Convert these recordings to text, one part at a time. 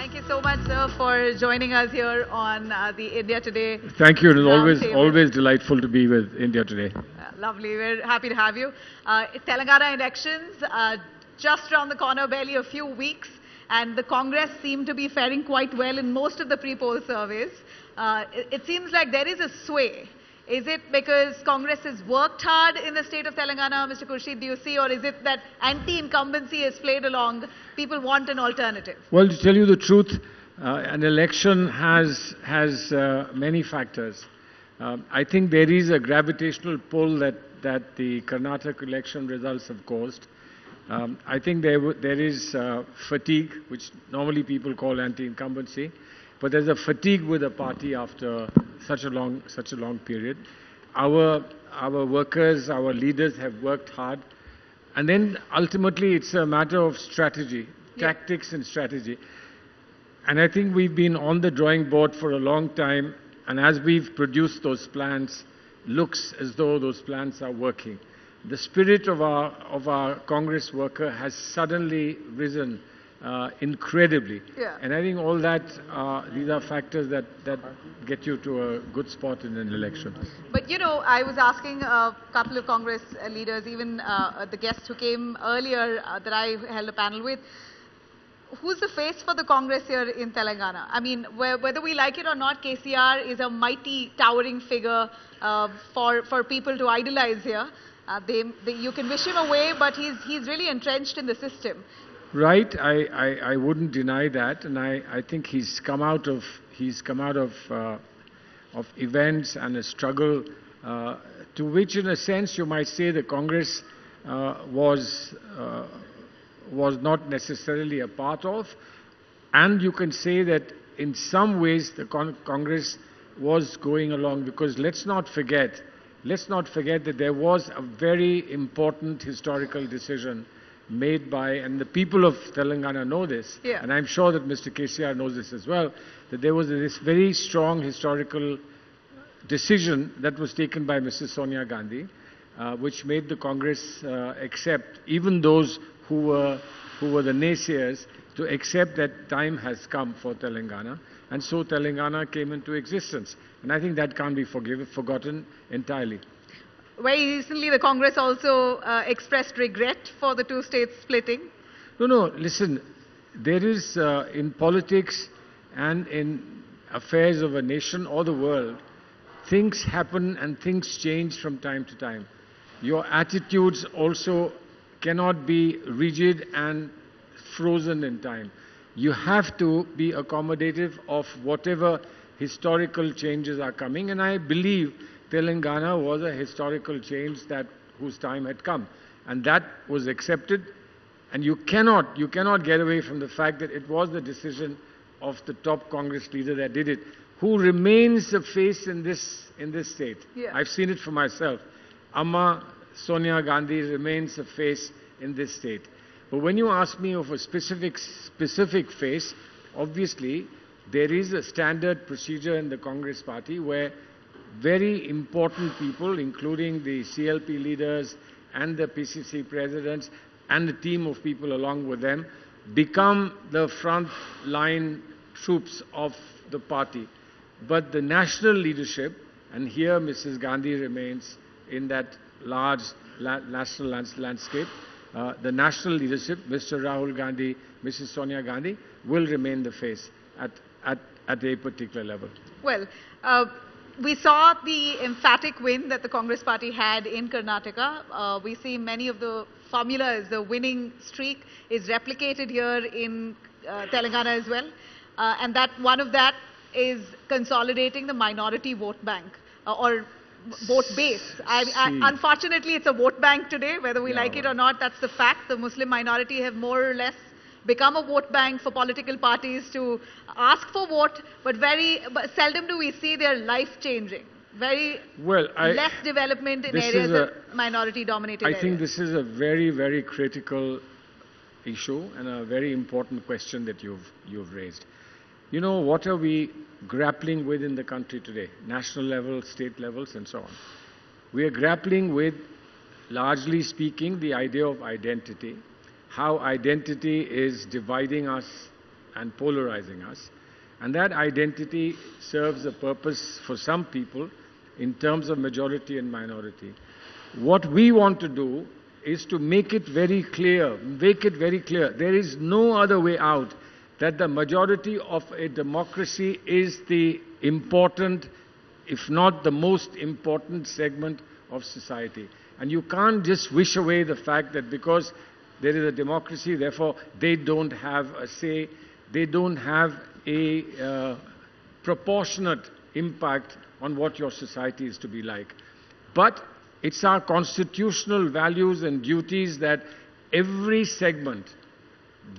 Thank you so much, sir, for joining us here on the India Today Thank you. It is Roundtable. always delightful to be with India Today. Lovely. We're happy to have you. Telangana elections just around the corner, barely a few weeks, and the Congress seem to be faring quite well in most of the pre-poll surveys. It seems like there is a sway. Is it because Congress has worked hard in the state of Telangana, Mr. Khurshid, do you see, or is it that anti-incumbency has played along? People want an alternative. Well, to tell you the truth, an election has many factors. I think there is a gravitational pull that the Karnataka election results have caused. I think there is fatigue, which normally people call anti-incumbency, but there's a fatigue with the party after such a long period. Our workers, our leaders have worked hard, and then ultimately it's a matter of strategy, tactics and strategy. And I think we've been on the drawing board for a long time, and as we've produced those plans, looks as though those plans are working. The spirit of our Congress worker has suddenly risen incredibly. Yeah. And I think all that, these are factors that get you to a good spot in an election. But you know, I was asking a couple of Congress leaders, even the guests who came earlier that I held a panel with, who's the face for the Congress here in Telangana? I mean, whether we like it or not, KCR is a mighty, towering figure for people to idolize here. You can wish him away, but he's really entrenched in the system. Right, I wouldn't deny that, and I think he's come out of events and a struggle to which, in a sense, you might say the Congress was not necessarily a part of, and you can say that in some ways the Congress was going along, because let's not forget that there was a very important historical decision made by, and the people of Telangana know this, and I'm sure that Mr. KCR knows this as well, that there was this very strong historical decision that was taken by Mrs. Sonia Gandhi, which made the Congress accept, even those who were the naysayers, to accept that time has come for Telangana, and so Telangana came into existence. And I think that can't be forgotten entirely. Very recently, the Congress also expressed regret for the two states splitting. No, listen, there is, in politics and in affairs of a nation or the world, things happen and things change from time to time. Your attitudes also cannot be rigid and frozen in time. You have to be accommodative of whatever historical changes are coming, and I believe Telangana was a historical change whose time had come, and that was accepted. And you cannot get away from the fact that it was the decision of the top Congress leader that did it, who remains a face in this state. I've seen it for myself. Amma Sonia Gandhi remains a face in this state. But when you ask me of a specific face, obviously there is a standard procedure in the Congress party where very important people, including the CLP leaders and the PCC presidents and the team of people along with them, become the front line troops of the party. But the national leadership, and here Mrs. Gandhi remains in that large national landscape, the national leadership, Mr. Rahul Gandhi, Mrs. Sonia Gandhi, will remain the face at a particular level. Well, we saw the emphatic win that the Congress party had in Karnataka. We see many of the formulas, the winning streak is replicated here in Telangana as well. And that one of that is consolidating the minority vote bank or vote base. Unfortunately, it's a vote bank today, whether we like it or not. That's the fact. The Muslim minority have more or less become a vote bank for political parties to ask for vote, but seldom do we see their life changing. Less development in areas that minority-dominated areas. I think this is a very, very critical issue and a very important question that you've raised. You know, what are we grappling with in the country today? National level, state levels, and so on. We are grappling with, largely speaking, the idea of identity. How identity is dividing us and polarizing us. And that identity serves a purpose for some people in terms of majority and minority. What we want to do is to make it very clear, there is no other way out, that the majority of a democracy is the important, if not the most important segment of society. And you can't just wish away the fact that because there is a democracy, therefore they don't have a say, they don't have a proportionate impact on what your society is to be like. But it's our constitutional values and duties that every segment,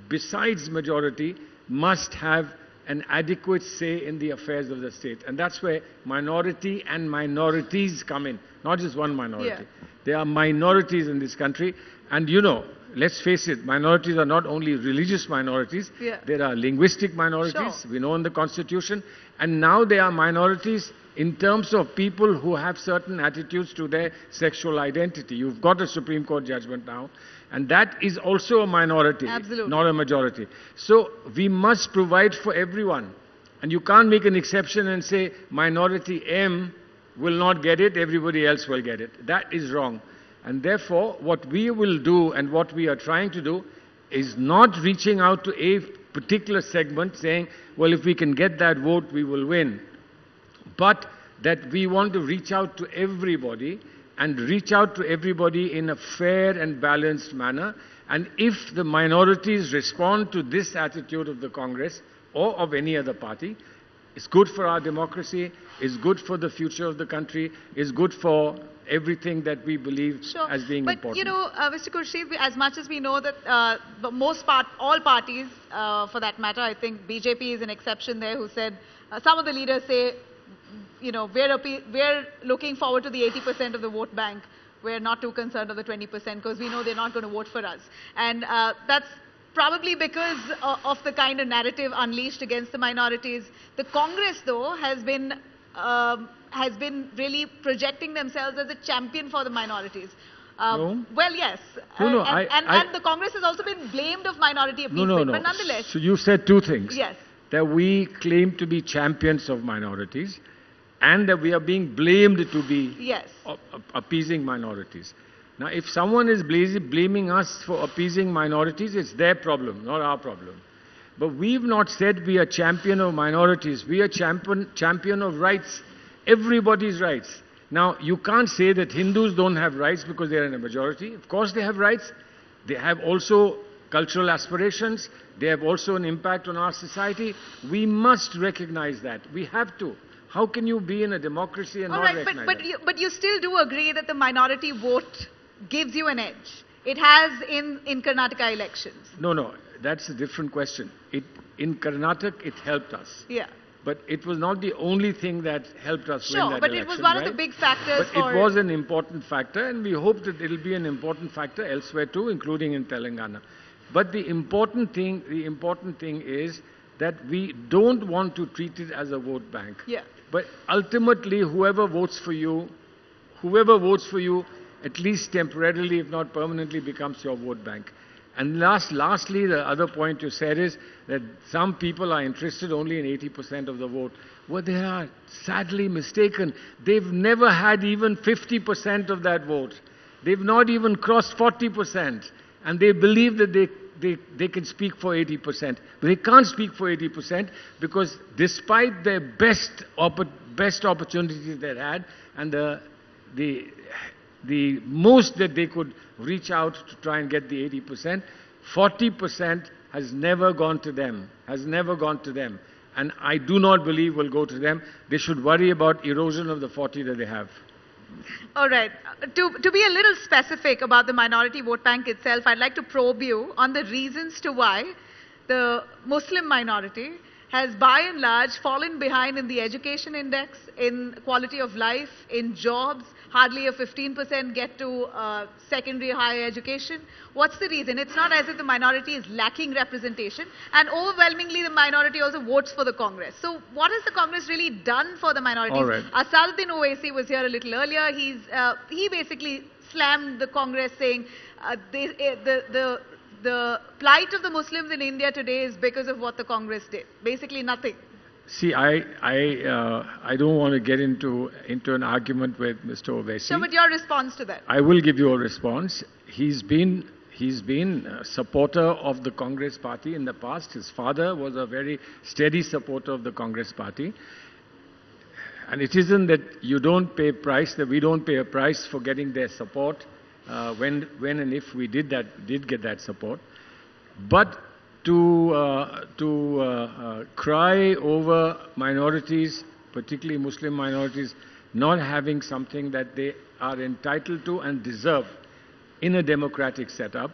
besides majority, must have an adequate say in the affairs of the state. And that's where minority and minorities come in, not just one minority. Yeah. There are minorities in this country, and you know, let's face it, minorities are not only religious minorities, yeah. there are linguistic minorities, sure. we know in the Constitution, and now there are minorities in terms of people who have certain attitudes to their sexual identity. You've got a Supreme Court judgment now, and that is also a minority, Absolutely. not a majority. So we must provide for everyone, and you can't make an exception and say minority M will not get it, everybody else will get it. That is wrong. And therefore, what we will do and what we are trying to do is not reaching out to a particular segment saying, well, if we can get that vote, we will win. But that we want to reach out to everybody and reach out to everybody in a fair and balanced manner. And if the minorities respond to this attitude of the Congress or of any other party, it's good for our democracy, it's good for the future of the country, it's good for everything that we believe sure. as being but, important. But, you know, Mr. Khurshid, as much as we know that all parties, for that matter, I think BJP is an exception there, who said, some of the leaders say, you know, we're looking forward to the 80% of the vote bank. We're not too concerned of the 20% because we know they're not going to vote for us. And that's probably because of the kind of narrative unleashed against the minorities. The Congress, though, has been really projecting themselves as a champion for the minorities. No. Well, yes. No, and the Congress has also been blamed of minority appeasement. No. But nonetheless. So you said two things. Yes. That we claim to be champions of minorities and that we are being blamed to be yes. appeasing minorities. Now, if someone is blaming us for appeasing minorities, it's their problem, not our problem. But we've not said we are champion of minorities. We are champion of rights, everybody's rights. Now, you can't say that Hindus don't have rights because they are in a majority. Of course they have rights. They have also cultural aspirations. They have also an impact on our society. We must recognize that. We have to. How can you be in a democracy and all not right, recognize that? But you still do agree that the minority vote gives you an edge. It has in Karnataka elections. No. That's a different question. In Karnataka, it helped us. Yeah. But it was not the only thing that helped us win that election. Sure, but it was one of the big factors But it was an important factor, and we hope that it will be an important factor elsewhere too, including in Telangana. But the important thing is that we don't want to treat it as a vote bank. Yeah. But ultimately, whoever votes for you, at least temporarily, if not permanently, becomes your vote bank. And lastly, the other point you said is that some people are interested only in 80% of the vote. Well, they are sadly mistaken. They've never had even 50% of that vote. They've not even crossed 40%. And they believe that they can speak for 80%. But they can't speak for 80% because despite their best opportunities they had and the most that they could reach out to try and get the 80%, 40% has never gone to them, And I do not believe will go to them. They should worry about erosion of the 40 that they have. All right. To be a little specific about the minority vote bank itself, I'd like to probe you on the reasons to why the Muslim minority has by and large fallen behind in the education index, in quality of life, in jobs. Hardly a 15% get to secondary higher education. What's the reason? It's not as if the minority is lacking representation, and overwhelmingly the minority also votes for the Congress. So what has the Congress really done for the minorities? All right. Asaduddin Owaisi was here a little earlier. He basically slammed the Congress, saying the the plight of the Muslims in India today is because of what the Congress did. Basically nothing. See, I don't want to get into an argument with Mr. Owaisi. So, but your response to that? I will give you a response. He's been a supporter of the Congress party in the past. His father was a very steady supporter of the Congress party. And it isn't that you don't pay a price, that we don't pay a price for getting their support when and if we did get that support. But to cry over minorities, particularly Muslim minorities, not having something that they are entitled to and deserve in a democratic setup,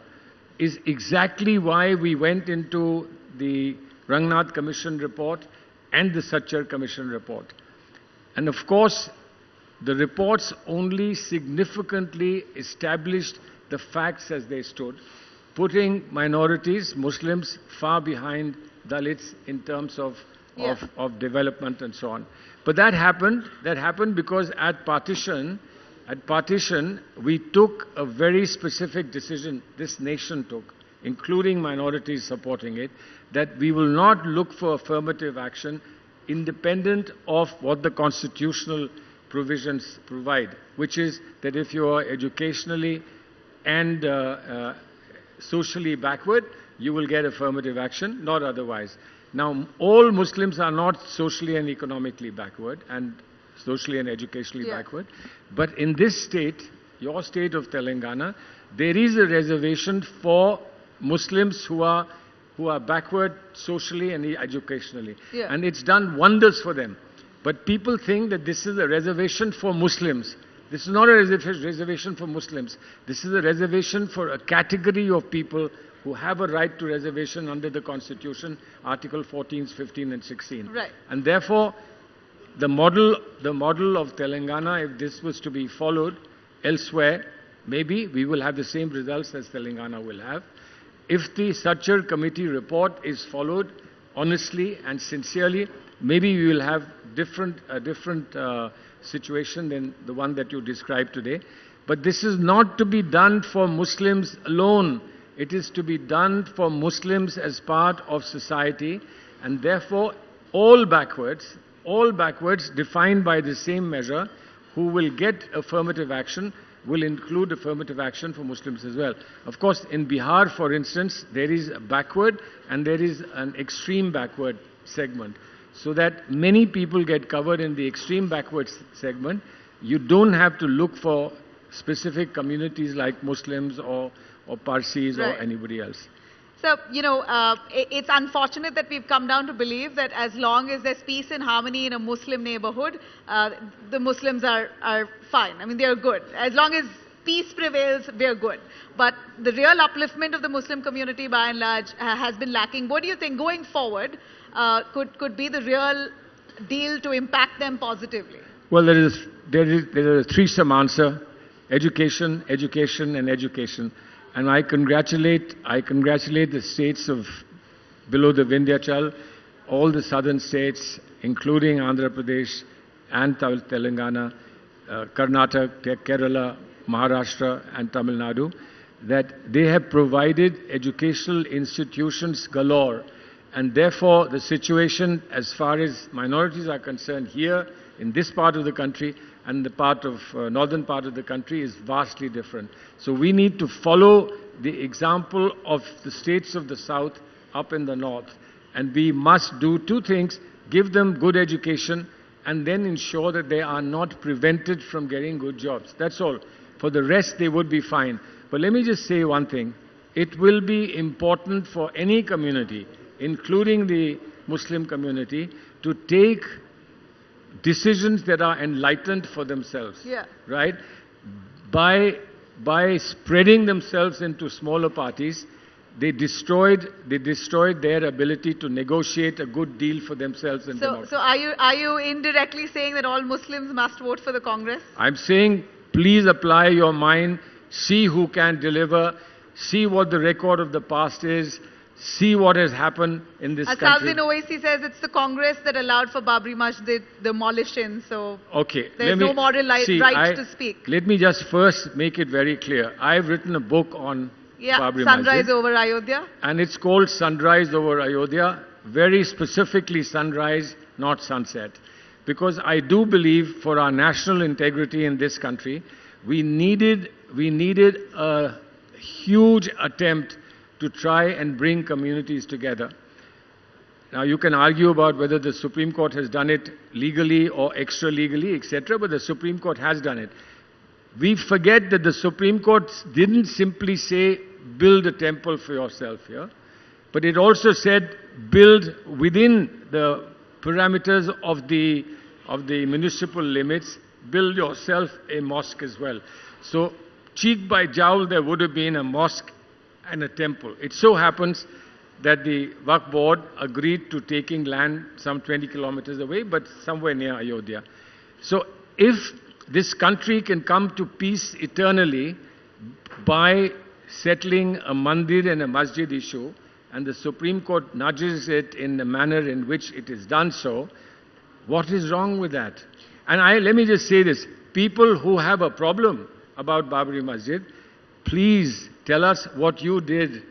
is exactly why we went into the Rangnath Commission report and the Sachar Commission report. And of course, the reports only significantly established the facts as they stood, putting minorities, Muslims, far behind Dalits in terms of development and so on. But that happened because at partition, we took a very specific decision, this nation took, including minorities supporting it, that we will not look for affirmative action independent of what the constitutional provisions provide, which is that if you are educationally and socially backward, you will get affirmative action, not otherwise. Now, all Muslims are not socially and economically backward and socially and educationally backward, but in this state, your state of Telangana, there is a reservation for Muslims who are backward socially and educationally. And it's done wonders for them. But people think that this is a reservation for Muslims. This is not a reservation for Muslims. This is a reservation for a category of people who have a right to reservation under the Constitution, Article 14, 15 and 16. Right. And therefore, the model of Telangana, if this was to be followed elsewhere, maybe we will have the same results as Telangana will have. If the Sachar committee report is followed honestly and sincerely, maybe we will have a different situation than the one that you described today. But this is not to be done for Muslims alone. It is to be done for Muslims as part of society, and therefore all backwards defined by the same measure, who will get affirmative action, will include affirmative action for Muslims as well. Of course, in Bihar, for instance, there is a backward and there is an extreme backward segment. So that many people get covered in the extreme backward segment. You don't have to look for specific communities like Muslims or Parsis or anybody else. So, it's unfortunate that we've come down to believe that as long as there's peace and harmony in a Muslim neighborhood, the Muslims are fine. I mean, they're good. As long as peace prevails, we're good. But the real upliftment of the Muslim community, by and large, has been lacking. What do you think, going forward, could be the real deal to impact them positively? Well, there is a threesome answer: education, education, and education. And I congratulate the states of below the Vindhyachal, all the southern states, including Andhra Pradesh and Telangana, Karnataka, Kerala, Maharashtra, and Tamil Nadu, that they have provided educational institutions galore. And therefore, the situation as far as minorities are concerned here in this part of the country and the northern part of the country is vastly different. So we need to follow the example of the states of the south up in the north. And we must do two things: give them good education and then ensure that they are not prevented from getting good jobs. That's all. For the rest, they would be fine. But let me just say one thing. It will be important for any community, including the Muslim community, to take decisions that are enlightened for themselves, right? By spreading themselves into smaller parties, they destroyed their ability to negotiate a good deal for themselves in democracy. So are you indirectly saying that all Muslims must vote for the Congress? I'm saying, please apply your mind, see who can deliver, see what the record of the past is, see what has happened in this country. Salman Khurshid says it's the Congress that allowed for Babri Masjid demolition, so there's no moral right to speak. Let me just first make it very clear. I've written a book on Yeah, Babri sunrise Masjid. over Ayodhya. And it's called Sunrise over Ayodhya, very specifically sunrise, not sunset. Because I do believe for our national integrity in this country, we needed a huge attempt to try and bring communities together. Now, you can argue about whether the Supreme Court has done it legally or extra-legally, etc., but the Supreme Court has done it. We forget that the Supreme Court didn't simply say, build a temple for yourself here, but it also said, build within the parameters of the municipal limits, build yourself a mosque as well. So, cheek by jowl, there would have been a mosque and a temple. It so happens that the Waqf board agreed to taking land some 20 kilometers away, but somewhere near Ayodhya. So if this country can come to peace eternally by settling a mandir and a masjid issue, and the Supreme Court nudges it in the manner in which it is done so, what is wrong with that? And let me just say this, people who have a problem about Babri Masjid, please tell us what you did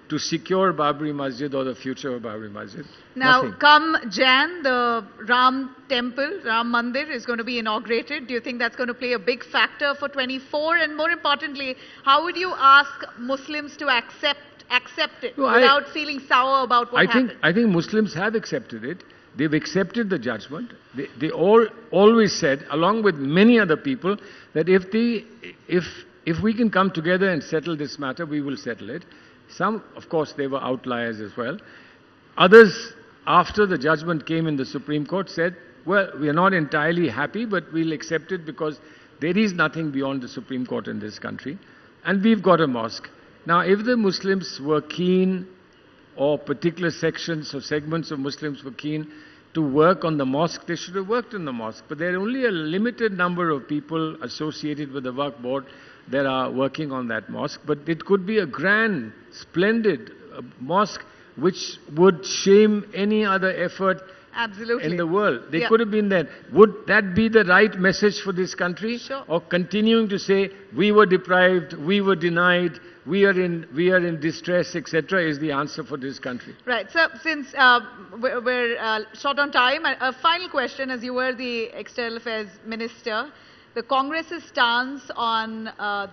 to secure Babri Masjid or the future of Babri Masjid. Now, Nothing. come Jan, the Ram Temple, Ram Mandir is going to be inaugurated. Do you think that's going to play a big factor for 24? And more importantly, how would you ask Muslims to accept it without feeling sour about what happened? I think Muslims have accepted it. They've accepted the judgment. They all always said, along with many other people, that if we can come together and settle this matter, we will settle it. Some, of course, they were outliers as well. Others, after the judgment came in the Supreme Court, said, well, we are not entirely happy, but we'll accept it because there is nothing beyond the Supreme Court in this country. And we've got a mosque. Now, if the Muslims were keen, or particular sections or segments of Muslims were keen to work on the mosque, they should have worked on the mosque. But there are only a limited number of people associated with the Waqf board that are working on that mosque. But it could be a grand, splendid mosque which would shame any other effort in the world. They could have been there. Would that be the right message for this country? Sure. Or continuing to say, we were deprived, we were denied, we are in distress, etc., is the answer for this country. Right. So, since we're short on time, a final question, as you were the External Affairs Minister, the Congress's stance on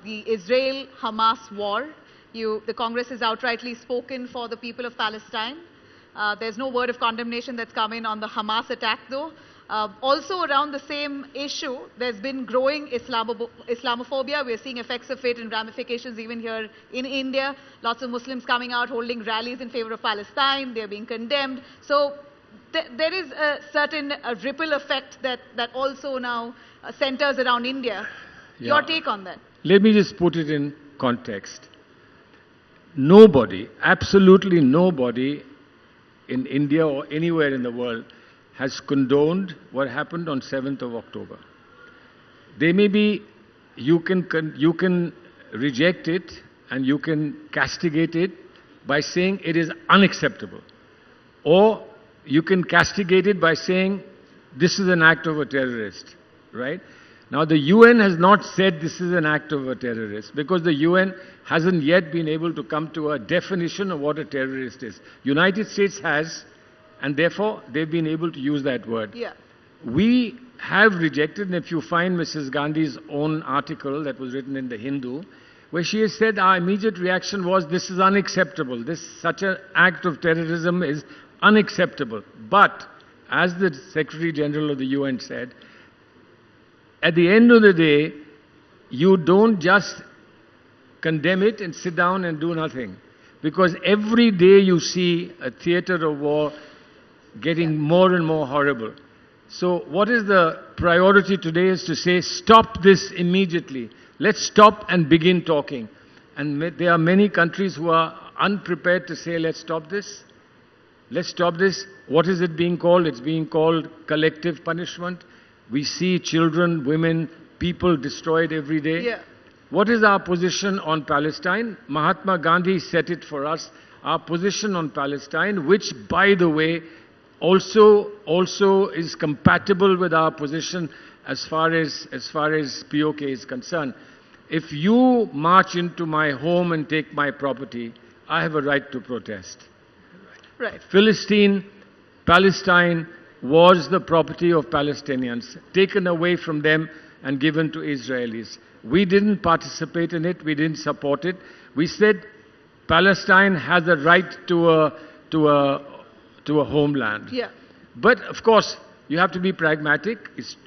the Israel-Hamas war. The Congress has outrightly spoken for the people of Palestine. There's no word of condemnation that's come in on the Hamas attack, though. Also around the same issue, there's been growing Islamophobia. We're seeing effects of it and ramifications even here in India. Lots of Muslims coming out, holding rallies in favor of Palestine. They're being condemned. So there is a certain ripple effect that also now centers around India. Yeah. Your take on that? Let me just put it in context. Nobody, absolutely nobody in India or anywhere in the world has condoned what happened on 7th of October. They may be, you can reject it and you can castigate it by saying it is unacceptable. Or you can castigate it by saying this is an act of a terrorist, right? Now the UN has not said this is an act of a terrorist because the UN hasn't yet been able to come to a definition of what a terrorist is. United States has, and therefore they've been able to use that word. Yeah. We have rejected, and if you find Mrs. Gandhi's own article that was written in the Hindu, where she has said our immediate reaction was this is unacceptable. Such an act of terrorism is unacceptable. But, as the Secretary General of the UN said, at the end of the day, you don't just condemn it and sit down and do nothing. Because every day you see a theater of war getting more and more horrible. So what is the priority today is to say, stop this immediately. Let's stop and begin talking. And there are many countries who are unprepared to say, let's stop this. Let's stop this. What is it being called? It's being called collective punishment. We see children, women, people destroyed every day. Yeah. What is our position on Palestine? Mahatma Gandhi set it for us. Our position on Palestine, which, by the way, also is compatible with our position as far as POK is concerned, if you march into my home and take my property, I have a right to protest. Right. Palestine was the property of Palestinians, taken away from them and given to Israelis. We didn't participate in it, we didn't support it. We said Palestine has a right to a homeland. Yeah. But of course, you have to be pragmatic.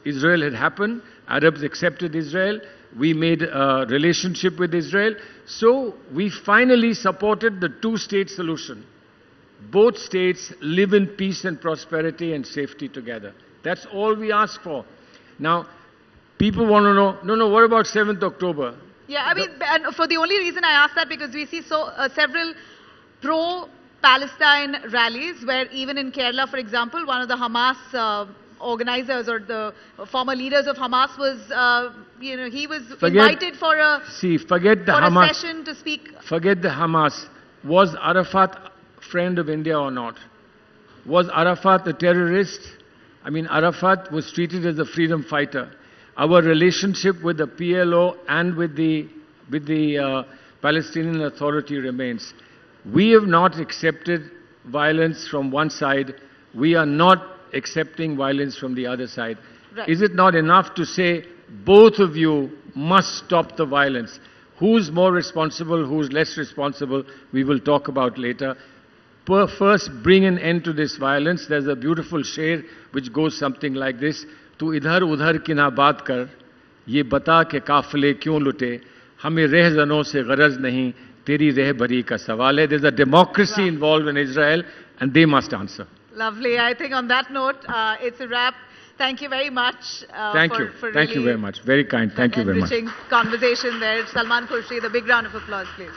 Israel had happened, Arabs accepted Israel, we made a relationship with Israel. So we finally supported the two-state solution. Both states live in peace and prosperity and safety together. That's all we ask for. Now, people want to know, what about 7th October? Yeah, I mean, and for the only reason I asked that, because we see several pro-Palestine rallies, where even in Kerala, for example, one of the Hamas organizers or the former leaders of Hamas was, he was invited for a session to speak. Forget the Hamas. Was Arafat friend of India or not? Was Arafat a terrorist? I mean, Arafat was treated as a freedom fighter. Our relationship with the PLO and with the Palestinian Authority remains. We have not accepted violence from one side. We are not accepting violence from the other side. Right. Is it not enough to say, both of you must stop the violence? Who's more responsible, who's less responsible, we will talk about later. First, bring an end to this violence. There's a beautiful sher which goes something like this. तू इधर उधर की ना बात कर, ये बता के काफले क्यों लुटे, हमें रहजनों से गरज नहीं, तेरी रहबरी का सवाल है. There's a democracy involved in Israel, and they must answer. Lovely. I think on that note, it's a wrap. Thank you very much. Thank you. Thank you very much. Very kind. Thank you very much. Enriching conversation there. Salman Khurshid, a big round of applause, please.